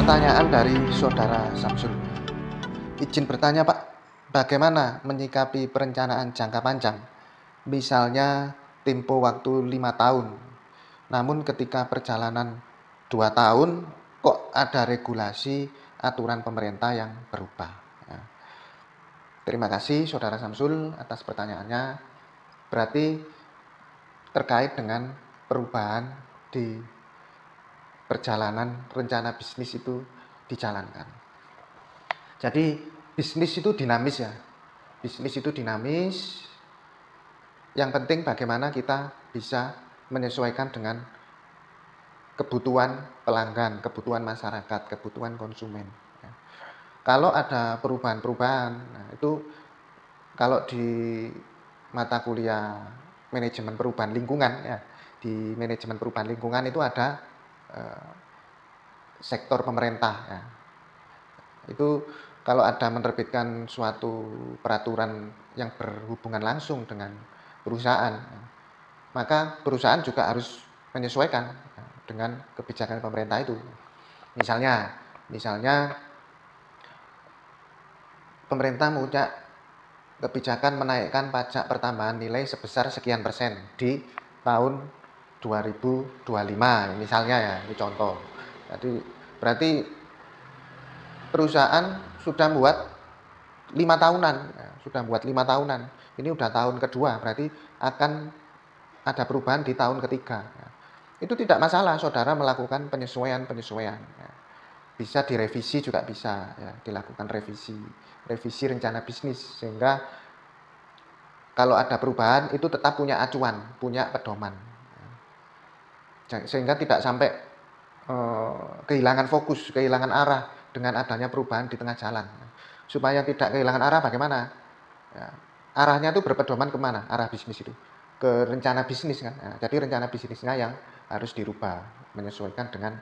Pertanyaan dari saudara Samsul. Izin bertanya Pak, bagaimana menyikapi perencanaan jangka panjang? Misalnya tempo waktu 5 tahun, namun ketika perjalanan 2 tahun kok ada regulasi aturan pemerintah yang berubah. Ya. Terima kasih saudara Samsul atas pertanyaannya. Berarti terkait dengan perubahan di perjalanan rencana bisnis itu dijalankan. Jadi bisnis itu dinamis ya. Bisnis itu dinamis. Yang penting bagaimana kita bisa menyesuaikan dengan kebutuhan pelanggan, kebutuhan masyarakat, kebutuhan konsumen. Ya. Kalau ada perubahan-perubahan, nah itu kalau di mata kuliah manajemen perubahan lingkungan ya, di manajemen perubahan lingkungan itu ada sektor pemerintah ya. Itu kalau ada menerbitkan suatu peraturan yang berhubungan langsung dengan perusahaan, maka perusahaan juga harus menyesuaikan dengan kebijakan pemerintah itu. Misalnya pemerintah punya kebijakan menaikkan pajak pertambahan nilai sebesar sekian persen di tahun 2025 misalnya ya, ini contoh. Jadi berarti perusahaan sudah buat 5 tahunan, ini udah tahun kedua, berarti akan ada perubahan di tahun ketiga. Itu tidak masalah saudara melakukan penyesuaian. Bisa direvisi juga bisa ya, dilakukan revisi rencana bisnis, sehingga kalau ada perubahan itu tetap punya acuan, punya pedoman, sehingga tidak sampai kehilangan fokus, kehilangan arah dengan adanya perubahan di tengah jalan. Supaya tidak kehilangan arah bagaimana? Ya, arahnya itu berpedoman kemana? Arah bisnis itu ke rencana bisnis kan. Nah, jadi rencana bisnisnya yang harus dirubah menyesuaikan dengan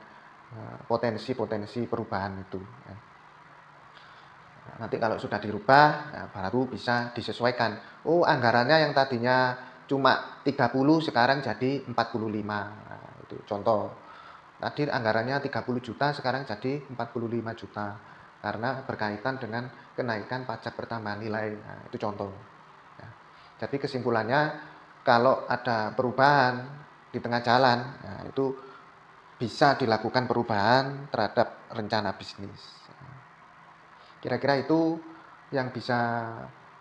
potensi-potensi perubahan itu. Ya. Nanti kalau sudah dirubah, ya, baru bisa disesuaikan. Oh, anggarannya yang tadinya cuma 30 sekarang jadi 45. Nah, itu contoh. Tadi anggarannya 30 juta sekarang jadi 45 juta. Karena berkaitan dengan kenaikan pajak pertambahan nilai. Nah, itu contoh. Ya. Jadi kesimpulannya, kalau ada perubahan di tengah jalan, nah, itu bisa dilakukan perubahan terhadap rencana bisnis. Kira-kira itu yang bisa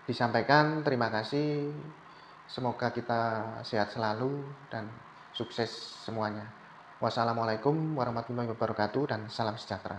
disampaikan. Terima kasih. Semoga kita sehat selalu dan sukses semuanya. Wassalamualaikum warahmatullahi wabarakatuh dan salam sejahtera.